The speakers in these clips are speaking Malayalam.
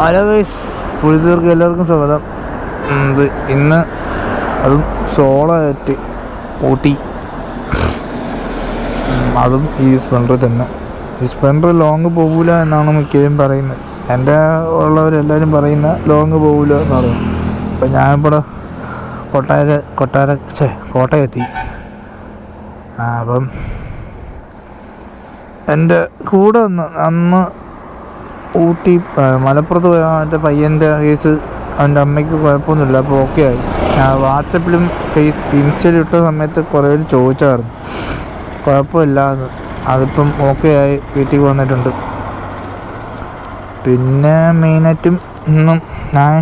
ഹലോ ഗൈസ്, പുതിയവർക്ക് എല്ലാവർക്കും സ്വാഗതം. ഇന്ന് അതും സോളോ ആയിട്ട് ഊട്ടി, അതും ഈ സ്പ്ലെൻഡറിൽ തന്നെ. ഈ സ്പ്ലെൻഡർ ലോങ് പോകില്ല എന്നാണ് മിക്കവരും പറയുന്നത്. എൻ്റെ ഉള്ളവരെല്ലാവരും പറയുന്ന ലോങ് പോകില്ല എന്നാണ്. അപ്പം ഞാനിവിടെ കോട്ടയെത്തി. അപ്പം എൻ്റെ കൂടെ അന്ന് ഊട്ടി മലപ്പുറത്ത് പോയ മറ്റേ പയ്യൻ്റെ കേസ്, അവൻ്റെ അമ്മയ്ക്ക് കുഴപ്പമൊന്നുമില്ല, അപ്പോൾ ഓക്കെ ആയി. ഞാൻ വാട്സപ്പിലും ഇൻസ്റ്റയിലും ഇട്ട സമയത്ത് കുറേ പേര് ചോദിച്ചായിരുന്നു കുഴപ്പമില്ല എന്ന്. അതിപ്പം ഓക്കെ ആയി, വീട്ടിൽ വന്നിട്ടുണ്ട്. പിന്നെ മെയിനായിട്ടും ഇന്നും ഞാൻ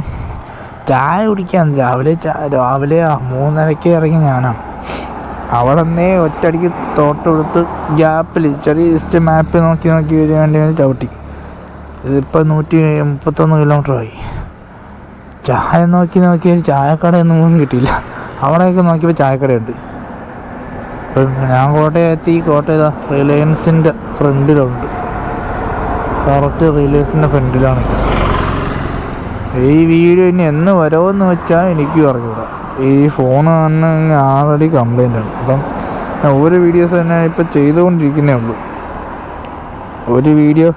ചായ കുടിക്കാൻ രാവിലെ 3:30 ഇറങ്ങി ഞാനാണ്. അവിടെ നിന്നേ ഒറ്റയടിക്ക് തോട്ടെടുത്ത് ഗ്യാപ്പിൽ ചെറിയ ജസ്റ്റ് മാപ്പ് നോക്കി വരാൻ വേണ്ടി ചവിട്ടി. ഇതിപ്പോൾ 131 കിലോമീറ്ററായി. ചായ നോക്കി ഒരു ചായക്കടയൊന്നും കിട്ടിയില്ല. അവിടെയൊക്കെ നോക്കിയപ്പോൾ ചായക്കടയുണ്ട്. ഇപ്പം ഞാൻ കോട്ടയം റിലയൻസിൻ്റെ ഫ്രണ്ടിലുണ്ട്. കറക്റ്റ് റിലയൻസിൻ്റെ ഫ്രണ്ടിലാണ്. ഈ വീഡിയോ ഇനി എന്ന് വരുമെന്ന് വെച്ചാൽ എനിക്ക് പറഞ്ഞുകൂടാ. ഈ ഫോൺ തന്നെ ആൾറെഡി കംപ്ലൈൻ്റാണ്. അപ്പം ഞാൻ ഒരു വീഡിയോസ് തന്നെ ഇപ്പം ചെയ്തുകൊണ്ടിരിക്കുന്നേ ഉള്ളൂ. ഒരു വീഡിയോ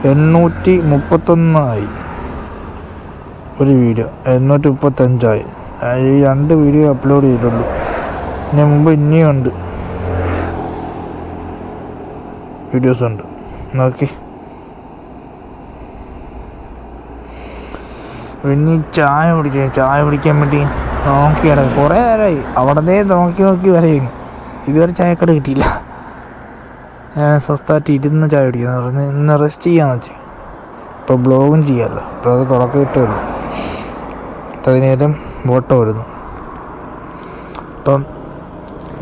831 ആയി. ഒരു വീഡിയോ 835 ആയി. ഈ 2 വീഡിയോ അപ്ലോഡ് ചെയ്തിട്ടുള്ളൂ. ഇതിന് മുമ്പ് ഇനിയുണ്ട് വീഡിയോസ് ഉണ്ട്. നോക്കി പിന്നെ ചായ കുടിക്കാൻ വേണ്ടി നോക്കിയാണ് കുറേ നേരമായി. അവിടെ നോക്കി വരെയാണ്. ഇതുവരെ ചായക്കട കിട്ടിയില്ല. ഞാൻ സ്വസ്ഥമായിട്ട് ഇരുന്ന് ചായ കുടിക്കാന്ന് പറഞ്ഞ് ഇന്ന് റെസ്റ്റ് ചെയ്യാന്ന് വെച്ച്. ഇപ്പോൾ ബ്ലോഗും ചെയ്യാമല്ലോ. ഇപ്പോൾ അത് തുടക്കം ഇട്ടേ ഉള്ളൂ. ഇത്രയും നേരം ബോട്ട് വരുന്നു. ഇപ്പം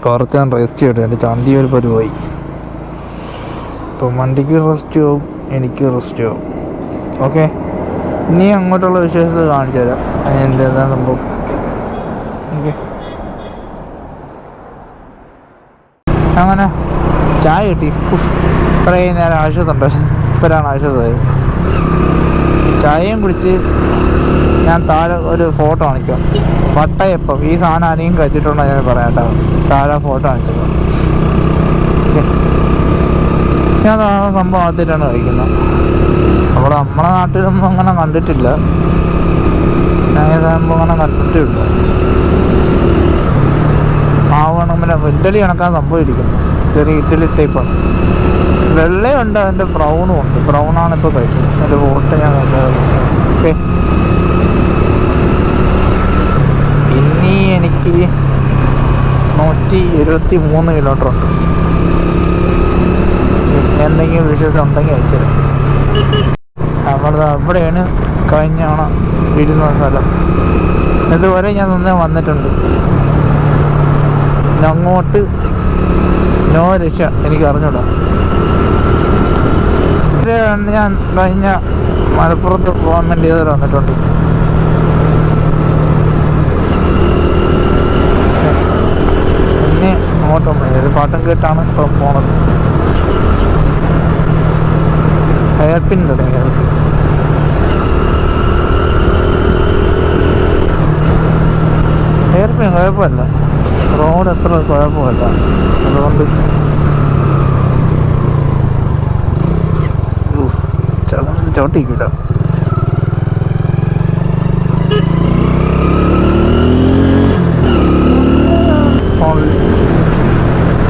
കുറച്ച് ഞാൻ റെസ്റ്റ് ചെയ്യട്ടെ. എൻ്റെ ചന്തി ഒരു പരിവായി. ഇപ്പം വണ്ടിക്ക് റെസ്റ്റ് ആവും, എനിക്ക് റെസ്റ്റ് ആവും. ഓക്കെ, ഇനി അങ്ങോട്ടുള്ള വിശേഷത കാണിച്ചു തരാം. എന്താ സംഭവം. ഓക്കെ, അങ്ങനെ ചായ കിട്ടി. ഇത്രയും നേരം ആശ്വാസമുണ്ട്. ഇപ്പോഴാണ് ആശ്വാസമായത്. ചായയും കുടിച്ച് ഞാൻ താഴെ ഒരു ഫോട്ടോ കാണിക്കാം. വട്ടയപ്പം ഈ സാധനം ആരെയും കഴിച്ചിട്ടുണ്ടോ ഞാൻ പറയാം കേട്ടോ. താഴെ ഫോട്ടോ കാണിച്ചത് ഞാൻ സംഭവം ആദ്യമായിട്ടാണ് കഴിക്കുന്നത്. അവിടെ നമ്മളെ നാട്ടിലൊന്നും അങ്ങനെ കണ്ടിട്ടില്ല. ഞാൻ ഈ സംഭവം അങ്ങനെ കണ്ടിട്ടില്ല. മാവണമില്ല, ഇഡ്ഡലി കണക്കാൻ സംഭവം ഇരിക്കുന്നു. ചെറിയ ഇഡ്ഡലി ടൈപ്പാണ്. വെള്ളയുണ്ട്, അതിൻ്റെ ബ്രൗണും ഉണ്ട്. ബ്രൗണാണ് ഇപ്പോൾ കഴിച്ചത്. അതിൻ്റെ ഫോട്ടോ ഞാൻ കണ്ടത്. ഓക്കെ, ഇനി എനിക്ക് 173 കിലോമീറ്റർ ഉണ്ട്. പിന്നെ എന്തെങ്കിലും വിശേഷം ഉണ്ടെങ്കിൽ അയച്ചുതരാം. അവിടെയാണ് കഴിഞ്ഞാണ് ഇരുന്ന സ്ഥലം. ഇതുവരെ ഞാൻ നിന്നേ വന്നിട്ടുണ്ട്. അങ്ങോട്ട് നോ രക്ഷ, എനിക്ക് അറിഞ്ഞൂടാ. ഞാൻ കഴിഞ്ഞ മലപ്പുറത്ത് പോകാൻ വേണ്ടി ഇതുവരെ വന്നിട്ടുണ്ട്. പിന്നെ അങ്ങോട്ടും ഒരു പാട്ടും കേട്ടാണ് ഇപ്പം പോണത്. ഹെയർപിൻ തുടങ്ങി. ഹെയർപിൻ കുഴപ്പമില്ല, റോഡ് അത്ര കുഴപ്പമില്ല. അതുകൊണ്ട് ചോട്ടിക്കില്ല.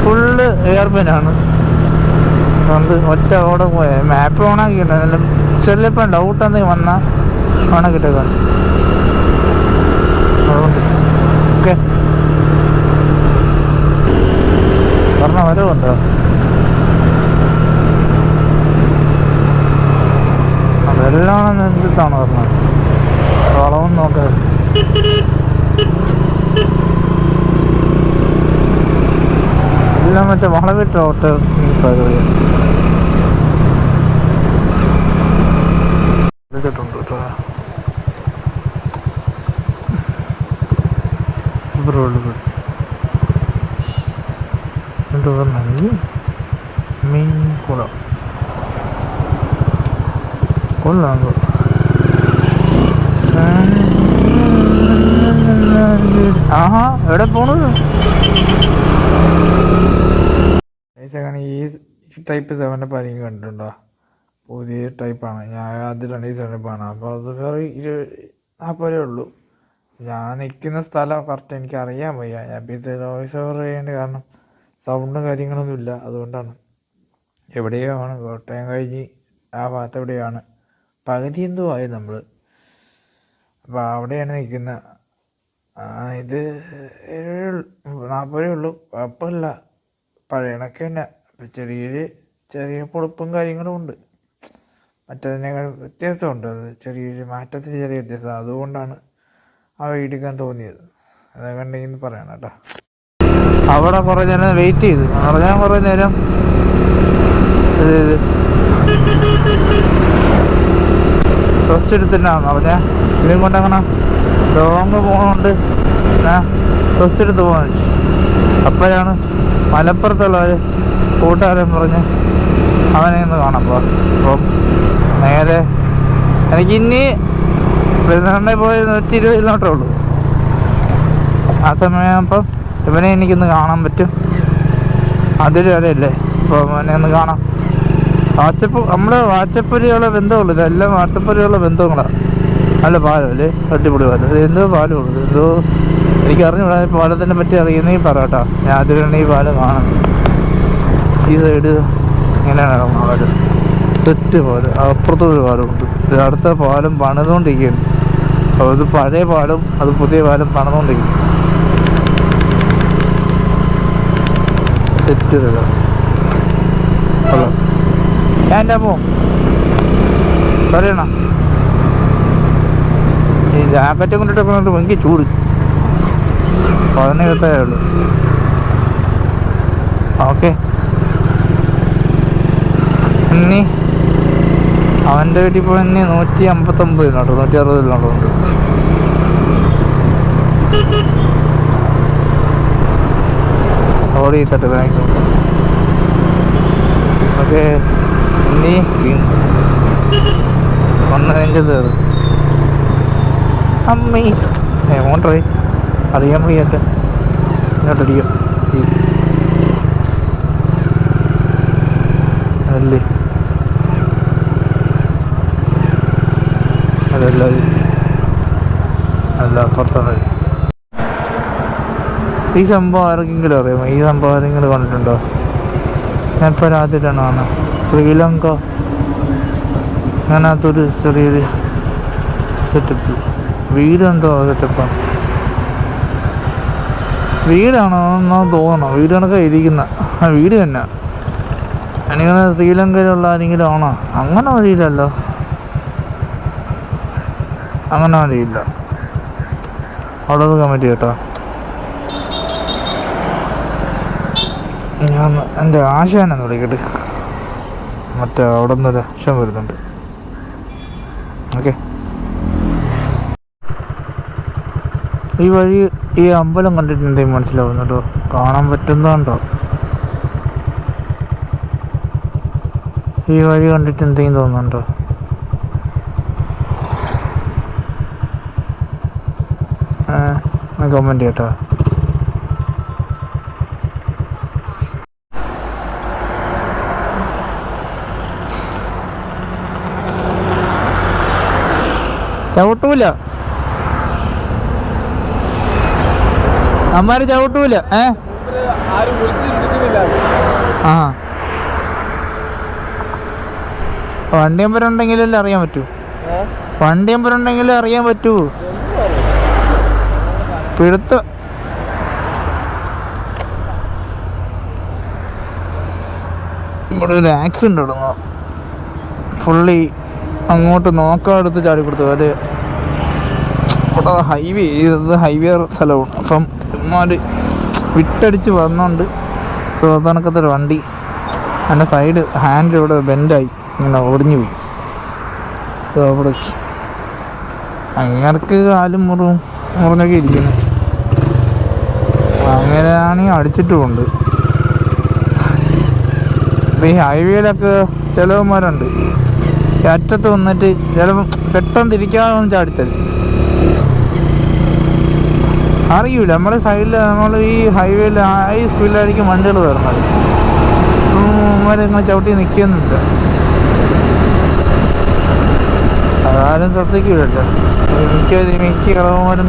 ഫുള്ള് എയർപിനാണ്. അതുകൊണ്ട് ഒറ്റ റോഡ് പോയ മാപ്പ് ഓണാക്കിയിട്ട് നല്ല ചിലപ്പം ഡൗട്ട് എന്തെങ്കിലും വന്നാൽ ഓണാക്കിട്ടേക്കാണ്. അതുകൊണ്ട് ഓക്കെ പറഞ്ഞ വരവുണ്ടോ? അതെല്ലാം എന്താണ് പറഞ്ഞത്? വളവും നോക്കാം. എല്ലാം മറ്റേ വളവിട്ട ഓട്ട പരിപാടിയാണ്. എടുത്തിട്ടുണ്ട് കേട്ടോ. എന്ത് പറഞ്ഞു മെയിൻ കൊള്ളാം. ആഹാ എവിടെ പോണത്? ഈ ടൈപ്പ് 7 ആരെങ്കിലും കണ്ടിട്ടുണ്ടോ? പുതിയ ടൈപ്പാണ്. ഞാൻ അത് 2 അപ്പോൾ അത് വേറെ 40 ഉള്ളൂ. ഞാൻ നിൽക്കുന്ന സ്ഥലം കറക്റ്റ് എനിക്ക് അറിയാൻ വയ്യ. ഞാൻ ഇത് വോയിസ് ഓവർ ചെയ്യേണ്ട കാരണം സൗണ്ടും കാര്യങ്ങളൊന്നുമില്ല, അതുകൊണ്ടാണ്. എവിടെയോ ആണ്, കോട്ടയം കഴിഞ്ഞ് ആ ഭാഗത്ത് എവിടെയാണ്, പകുതി എന്തോ ആയി നമ്മൾ. അപ്പോൾ അവിടെയാണ് നിൽക്കുന്നത്. ഇത് 40 ഉള്ളൂ, കുഴപ്പമില്ല. പഴയ കണക്ക് തന്നെ. ചെറിയ പൊളുപ്പും കാര്യങ്ങളും ഉണ്ട്. മറ്റതിനേക്കാൾ വ്യത്യാസമുണ്ട്. അത് ചെറിയൊരു മാറ്റത്തിന് ചെറിയ വ്യത്യാസം. അതുകൊണ്ടാണ് ആ വീടെടുക്കാൻ തോന്നിയത്. അതുകൊണ്ടെങ്കിൽ പറയണം കേട്ടോ. അവിടെ കുറേ നേരം വെയിറ്റ് ചെയ്തു. പറഞ്ഞാൽ കുറേ നേരം റെസ്റ്റ് എടുത്തിട്ടാണെന്ന് പറഞ്ഞാൽ ഇതും കൊണ്ടങ്ങനെ ലോങ് പോകുന്നുണ്ട്. റെസ്റ്റ് എടുത്ത് പോകാന്ന് വെച്ചു. അപ്പോഴാണ് മലപ്പുറത്തുള്ളവർ കൂട്ടുകാരൻ പറഞ്ഞ് അവനെ ഒന്ന് കാണാം. അപ്പം നേരെ എനിക്ക് ഇനി പെരുന്നാളിനെ പോയി 120 കിലോമീറ്ററേ ഉള്ളൂ. ആ സമയമാകുമ്പം ഇവനെ എനിക്കൊന്ന് കാണാൻ പറ്റും. അതൊരു കാര്യമല്ലേ. അപ്പോൾ അവനെ ഒന്ന് കാണാം. വാട്സപ്പിലുള്ള ബന്ധമുള്ളൂ. ഇതെല്ലാം വാട്സപ്പിലുള്ള ബന്ധങ്ങളാണ്. നല്ല പാലം അല്ലേ, അടിപൊളി പാലം. ഇത് എന്തോ പാലമുള്ളത്, എന്തോ എനിക്കറിഞ്ഞൂടാ. പാലത്തിനെ പറ്റി അറിയുന്നെങ്കിൽ പറയാട്ടോ. ഞാൻ അതിലാണ് ഈ പാലം കാണുന്നത്. ഈ സൈഡ് ഇങ്ങനെയാണ് പാലം, സെറ്റ് പാലം. അപ്പുറത്തൊരു പാലമുണ്ട്. ഇത് അടുത്ത പാലം പണിതുകൊണ്ടിരിക്കുകയാണ്. അപ്പോൾ ഇത് പഴയ പാലം, അത് പുതിയ പാലം പണിതുകൊണ്ടിരിക്കും. സെറ്റ് തരാം. ഹലോ, ഞാൻ എൻ്റെ പോവും. സറിയണ ഈ ജാക്കറ്റ് കൊണ്ടിട്ടൊക്കെ എനിക്ക് ചൂട് 17 ഉള്ളൂ. ഓക്കെ, ഇനി അവൻ്റെ വീട്ടിൽ പോയി 159 കിലോമീറ്റർ 160 കിലോമീറ്റർ ഉണ്ട്. ഓടി തട്ട് മാക്സിമം. ഓക്കെ, ഇനി 1 കയറും. അമ്മേ മോട്ടറേ അറിയാൻ വയ്യാറ്റ ഇങ്ങോട്ടടിക്കും. അതല്ലേ അതല്ല അല്ല അപ്പുറത്താണ്. ഈ സംഭവം ആർക്കെങ്കിലും അറിയാമോ? ഈ സംഭവം ആരെങ്കിലും കണ്ടിട്ടുണ്ടോ? ഞാനിപ്പോൾ രാത്രിയിലാണ് കാണുന്നത്. ശ്രീലങ്ക അങ്ങനത്തൊരു ചെറിയൊരു സെറ്റപ്പ്. വീടെന്തോ സെറ്റപ്പാണ്. വീടാണോ എന്നോ തോന്നണം. വീട് കണക്കെ ഇരിക്കുന്ന വീട് തന്നെ. എനിക്കങ്ങനെ ശ്രീലങ്കയിലുള്ള ആരെങ്കിലും ആണോ? അങ്ങനെ വഴിയില്ലല്ലോ, അങ്ങനെ വഴിയില്ല. അവിടെ ഒന്ന് കമൻറ്റ് കേട്ടോ. ഞാൻ എൻ്റെ ആശാനെന്ന് വിളിക്കട്ടെ. മറ്റേ അവിടെ നിന്നൊരു ആശം വരുന്നുണ്ട്. ഓക്കെ, ഈ വഴി ഈ അമ്പലം കണ്ടിട്ട് എന്തെങ്കിലും മനസ്സിലാവുന്നുണ്ടോ? കാണാൻ പറ്റുന്നുണ്ടോ? ഈ വഴി കണ്ടിട്ട് എന്തെങ്കിലും തോന്നുന്നുണ്ടോ? കമൻറ്റ് കേട്ടോ. ചവിട്ടൂല, അമ്മാര് ചവിട്ടൂല. ആ വണ്ടി നമ്പർ ഉണ്ടെങ്കിലല്ലേ അറിയാൻ പറ്റൂ. വണ്ടി നമ്പർ ഉണ്ടെങ്കിലേ അറിയാൻ പറ്റൂ. പിടുത്ത ഇവിടെ ഒരു ആക്സിഡൻ്റ് ഇടുന്നു. ഫുള്ളി അങ്ങോട്ട് നോക്കാടുത്ത് ചാടി കൊടുത്തു. അത് ഇവിടെ ഹൈവേ സ്ഥലമാണ്. അപ്പം ഇമാര് വിട്ടടിച്ച് വന്നോണ്ട് കണക്കത്തൊരു വണ്ടി എൻ്റെ സൈഡ് ഹാൻഡിൽ ഇവിടെ ബെൻഡായി ഇങ്ങനെ ഒടിഞ്ഞു പോയി. അവിടെ അങ്ങനക്ക് കാലും മുറിഞ്ഞൊക്കെ ഇരിക്കുന്നു. അങ്ങനെയാണെങ്കിൽ അടിച്ചിട്ടുമുണ്ട്. ഇപ്പം ഈ ഹൈവേയിലൊക്കെ ചിലവന്മാരുണ്ട് അറ്റത്ത് വന്നിട്ട് ചിലപ്പം പെട്ടെന്ന് തിരിക്കാതെ വന്ന് ചാടിത്തരും. അറിയൂല. നമ്മുടെ സൈഡിൽ നമ്മൾ ഈ ഹൈവേയിൽ ഹൈ സ്പീഡിലായിരിക്കും വണ്ടികൾ വരുന്നത്. ഇങ്ങനെ ചവിട്ടി നിൽക്കുന്നില്ല. അതാരും ശ്രദ്ധിക്കില്ലല്ലോ. മിക്ക ഇറവന്മാരും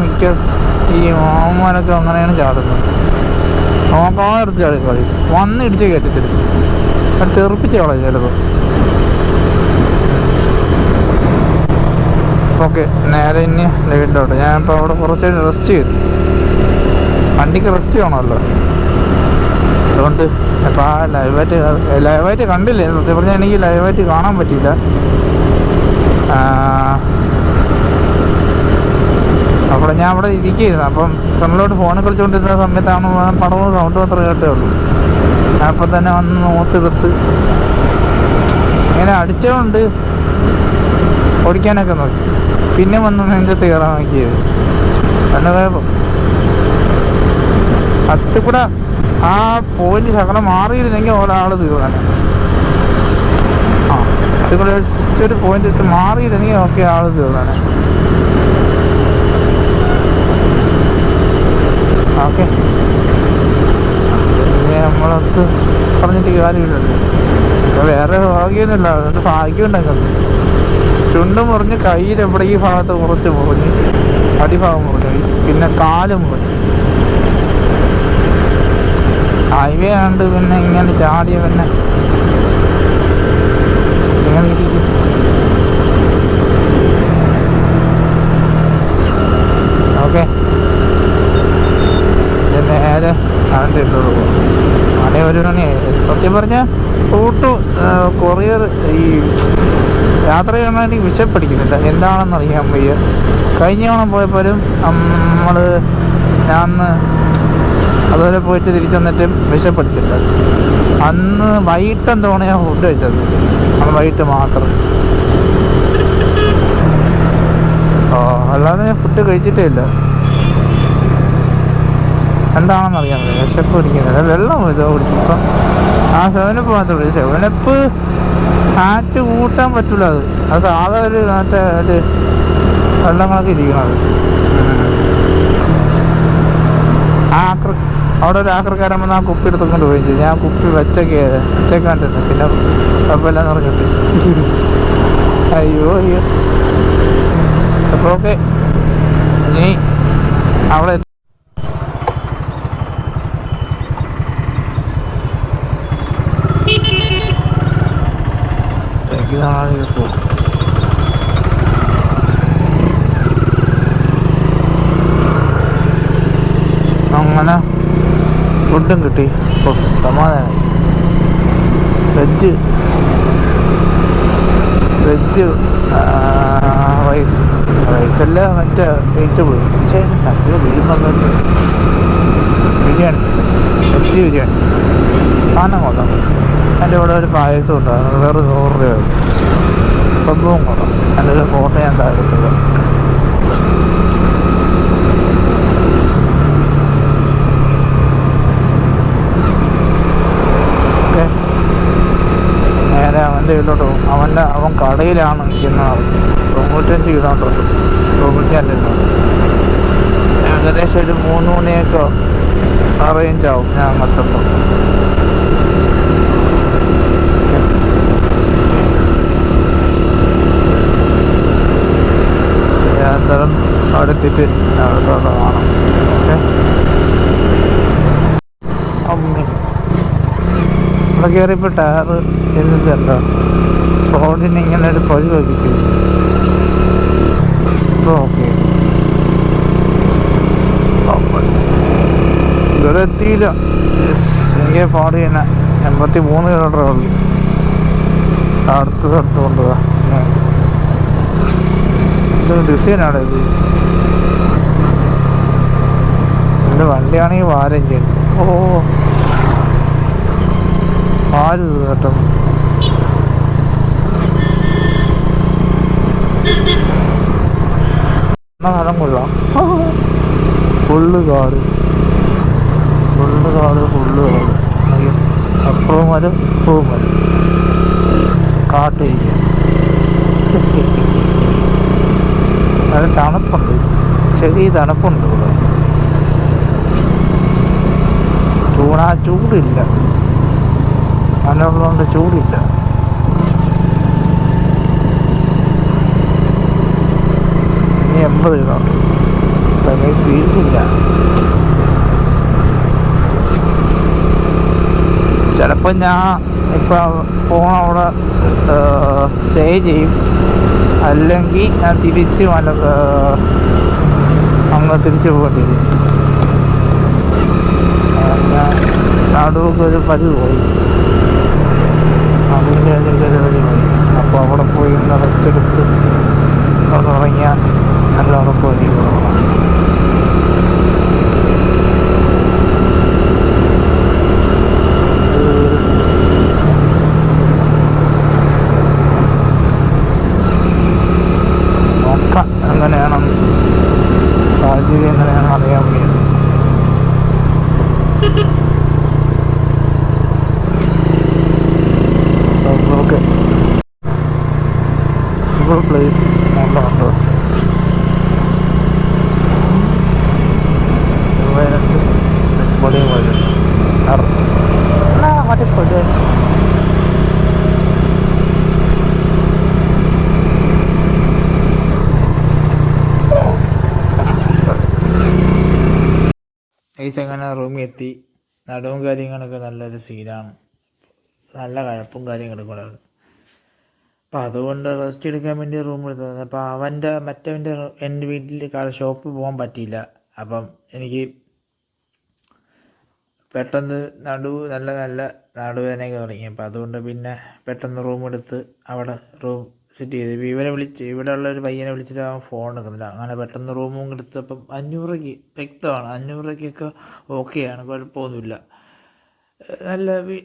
ഈ മാമന്മാരൊക്കെ അങ്ങനെയാണ് ചാടുന്നത്. നോക്കാതെടുത്ത് ചാടി കളി വന്ന് ഇടിച്ച് കയറ്റിത്തരും. അത് തെറിപ്പിച്ച് കളയും ചിലപ്പോൾ. ഓക്കെ, നേരെ ഇനി വീട്ടിലോട്ട്. ഞാനിപ്പോൾ അവിടെ കുറച്ച് റെസ്റ്റ് ചെയ്തു. വണ്ടിക്ക് റെസ്റ്റ് ചെയ്യണമല്ലോ. അതുകൊണ്ട് അപ്പോൾ ആ ലൈവായിട്ട് കണ്ടില്ലേ. സത്യം പറഞ്ഞാൽ എനിക്ക് ലൈവായിട്ട് കാണാൻ പറ്റിയില്ല. അപ്പോൾ ഞാൻ അവിടെ ഇരിക്കുകയായിരുന്നു. അപ്പം ഫ്രണ്ടിലോട്ട് ഫോണിൽ കളിച്ചുകൊണ്ടിരുന്ന സമയത്താണ് പടവും സൗണ്ട് മാത്രമേ കേട്ടേ ഉള്ളൂ. അപ്പം തന്നെ വന്ന് നോത്തെടുത്ത് ഇങ്ങനെ അടിച്ചുകൊണ്ട് ഓടിക്കാനൊക്കെ നോക്കി. പിന്നെ വന്ന് നെഞ്ചത്ത് കയറാൻ നോക്കിയത് തന്നെ കുഴപ്പം. കൂടെ ആ പോയിന്റ് ശകലം മാറിയിരുന്നെങ്കിൽ ഒരാൾ തീർന്നാണ്. കൂടെ ജസ്റ്റ് ഒരു പോയിന്റ് മാറിയിരുന്നെങ്കിൽ ഓക്കെ, ആൾ തീർന്നാണ്. ഓക്കെ, നമ്മളത് പറഞ്ഞിട്ട് കാര്യമില്ലല്ലോ. വേറെ ഭാഗ്യമൊന്നുമില്ല. അതുകൊണ്ട് ഭാഗ്യം ഉണ്ടാക്കുന്നത്. ചുണ്ട് മുറിഞ്ഞ് കയ്യിലെവിടെ ഈ ഭാഗത്ത് കുറച്ച് മുറിഞ്ഞ്, അടിഭാഗം മുറിഞ്ഞു, പിന്നെ കാല് മുറിഞ്ഞു. ഹൈവേ ആണ്ട് പിന്നെ ഇങ്ങനെ ചാടിയ പിന്നെ ഇങ്ങനെ ഇരിക്കും. ഓക്കെ, നേരെ അവൻ്റെ ഇട്ടോട് പോകും. അവിടെ 1 മണിയായി. സത്യം പറഞ്ഞാൽ കൊറിയർ ഈ യാത്ര ചെയ്യാൻ വേണ്ടി വിശപ്പടിക്കുന്നില്ല. എന്താണെന്ന് അറിയാൻ വയ്യ. കഴിഞ്ഞ തവണ പോയപ്പോഴും ഞാൻ അതുപോലെ പോയിട്ട് തിരിച്ചു വന്നിട്ടും വിശപ്പടിച്ചില്ല. അന്ന് വൈകിട്ടെന്തോണ് ഞാൻ ഫുഡ് കഴിച്ചത്. അന്ന് വൈകിട്ട് മാത്രം. അല്ലാതെ ഞാൻ ഫുഡ് കഴിച്ചിട്ടേ ഇല്ല. എന്താണെന്നറിയാൻ പറ്റില്ല. വിശപ്പ് പിടിക്കുന്നില്ല. വെള്ളം ഇതോ കുടിച്ചിപ്പം ആ 7up മാത്രമേ. 7up ആറ്റ് കൂട്ടാൻ പറ്റില്ല. അത് സാധാ ഒരു വെള്ളങ്ങളൊക്കെ ഇരിക്കണത്. അവിടെ ഒരു ആക്രക്കാരൻ വന്ന് ആ കുപ്പി എടുത്തുകൊണ്ട് പോയി ചെയ്തു. ഞാൻ കുപ്പി വെച്ചേക്കാണ്ടിരുന്നു. പിന്നെ കുഴപ്പമില്ലെന്ന് പറഞ്ഞിട്ട് അയ്യോ. അപ്പോൾ ഓക്കെ, ഇനി അവിടെ അങ്ങനെ ഫുഡും കിട്ടി. സമാധാനമായി. വെജ് റൈസല്ല, മറ്റേ വെജിറ്റബിൾ. പക്ഷേ അത് വീഴുന്നുണ്ട്. ബിരിയാണി, വെജ് ബിരിയാണി സാധനം കൊള്ളാം. എൻ്റെ ഇവിടെ ഒരു പായസം ഉണ്ടാകും. വേറെ 100 രൂപ സംഭവം കൊള്ളാം. എൻ്റെ ഒരു ഫോട്ടോ ഞാൻ താഴ്ചത്. ഓക്കെ, നേരെ അവൻ്റെ വീട്ടിലോട്ട് പോകും. അവൻ കടയിലാണ് നിൽക്കുന്നത്. 95 കിലോമീറ്റർ ഉണ്ട്. 95 കിലോമീറ്റർ. ഏകദേശം ഒരു 3 മണിയൊക്കെ അറേഞ്ചാവും ഞാൻ എത്തുമ്പോൾ. അന്നേരം അവിടെ എത്തിയിട്ട് അടുത്തോടെ കാണാം. ഓക്കെ, അവിടെ കയറിയപ്പോൾ ടയർ എന്നിട്ടല്ല റോഡിന് ഇങ്ങനെ ഒരു പഴി വഹിച്ചു. ഇപ്പോൾ ഓക്കെ, ഇതുവരെ എത്തിയില്ല. എനിക്ക് പാട് ചെയ്യുന്ന 83 കിലോമീറ്റർ ഉള്ളു. അടുത്ത് കൊണ്ടുപോകാം. ഇതൊരു ഡിസൈനാണ് ഇത്. എൻ്റെ വണ്ടിയാണെങ്കിൽ വാരം ചെയ്യണം. ആര് കേട്ടോ. സ്ഥലം കൊള്ളാം. ഫുള്ള് കാട്. അപ്പുറവും മരം ഇപ്പവും മരം. കാട്ടിരിക്കുക. നല്ല തണുപ്പുണ്ട്, ചെറിയ തണുപ്പുണ്ട് ഇവിടെ. ചൂടില്ല, മണ്ണുള്ളതുകൊണ്ട് ചൂടില്ല. ഇനി 80 കിലോമീറ്റർ സമയം തീർന്നില്ല. ചിലപ്പോൾ ഞാൻ ഇപ്പം പോണ അവിടെ സ്റ്റേ ചെയ്യും, അല്ലെങ്കിൽ ഞാൻ തിരിച്ച് അങ്ങ് തിരിച്ച് പോകേണ്ടി വരും. ഞാൻ നടുവൊക്കെ ഒരു പതിവ് പോയി, അതിൻ്റെ ഒരു വഴി പോയി. അപ്പോൾ അവിടെ പോയി ഒന്ന് റെസ്റ്റ് എടുത്ത് അവിടെ തുടങ്ങിയാൽ നല്ല ഉറക്കം എനിക്ക് കൊടുക്കണം. എങ്ങനെയാണെന്ന് സാഹചര്യം എങ്ങനെയാണെന്ന് അറിയാൻ വയ്യ. നമുക്ക് സൂപ്പർ പ്ലേസ് ഉണ്ടോ പൊടിയും പോയിട്ടുണ്ട് മറ്റേ ഈ ചങ്ങനെ റൂമിൽ എത്തി. നടുവും കാര്യങ്ങളൊക്കെ നല്ലൊരു സീനാണ്, നല്ല കഴപ്പും കാര്യങ്ങളൊക്കെ കൂടെ. അപ്പം അതുകൊണ്ട് റെസ്റ്റ് എടുക്കാൻ വേണ്ടി റൂം എടുത്തത്. അപ്പം മറ്റവൻ്റെ എൻ്റെ വീട്ടിൽ ഷോപ്പിൽ പോകാൻ പറ്റിയില്ല. അപ്പം എനിക്ക് പെട്ടെന്ന് നല്ല നടുവേദനയൊക്കെ തുടങ്ങി. അപ്പം അതുകൊണ്ട് പിന്നെ പെട്ടെന്ന് റൂം എടുത്ത് അവിടെ റൂം സെറ്റ് ചെയ്ത് ഇവിടെ ഉള്ള ഒരു പയ്യനെ വിളിച്ചിട്ട് അവൻ ഫോൺ എടുക്കുന്നില്ല. അങ്ങനെ പെട്ടെന്ന് റൂമും എടുത്തപ്പം 500 രൂപയ്ക്ക് വ്യക്തമാണ്, 500 രൂപയ്ക്കൊക്കെ ഓക്കെയാണ്, കുഴപ്പമൊന്നുമില്ല.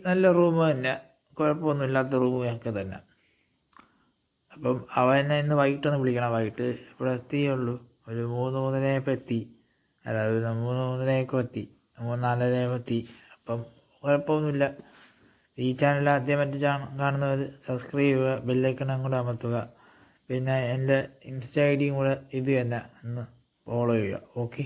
നല്ല റൂം തന്നെ, കുഴപ്പമൊന്നുമില്ലാത്ത റൂമൊക്കെ തന്നെ. അപ്പം അവനെ ഇന്ന് വൈകിട്ടൊന്ന് വിളിക്കണം. വൈകിട്ട് ഇവിടെ എത്തിയുള്ളൂ, ഒരു 3-3:30 എത്തി. അല്ല, ഒരു 3-3:30 എത്തി, 3-4 എത്തി. അപ്പം കുഴപ്പമൊന്നുമില്ല. ഈ ചാനൽ ആദ്യമായിട്ട് കാണുന്നവർ സബ്സ്ക്രൈബ് ചെയ്യുക, ബെല്ലൈക്കണും കൂടെ അമർത്തുക. പിന്നെ എൻ്റെ ഇൻസ്റ്റ ഐഡിയും കൂടെ ഇത് തന്നെ ഒന്ന് ഫോളോ ചെയ്യുക. ഓക്കെ.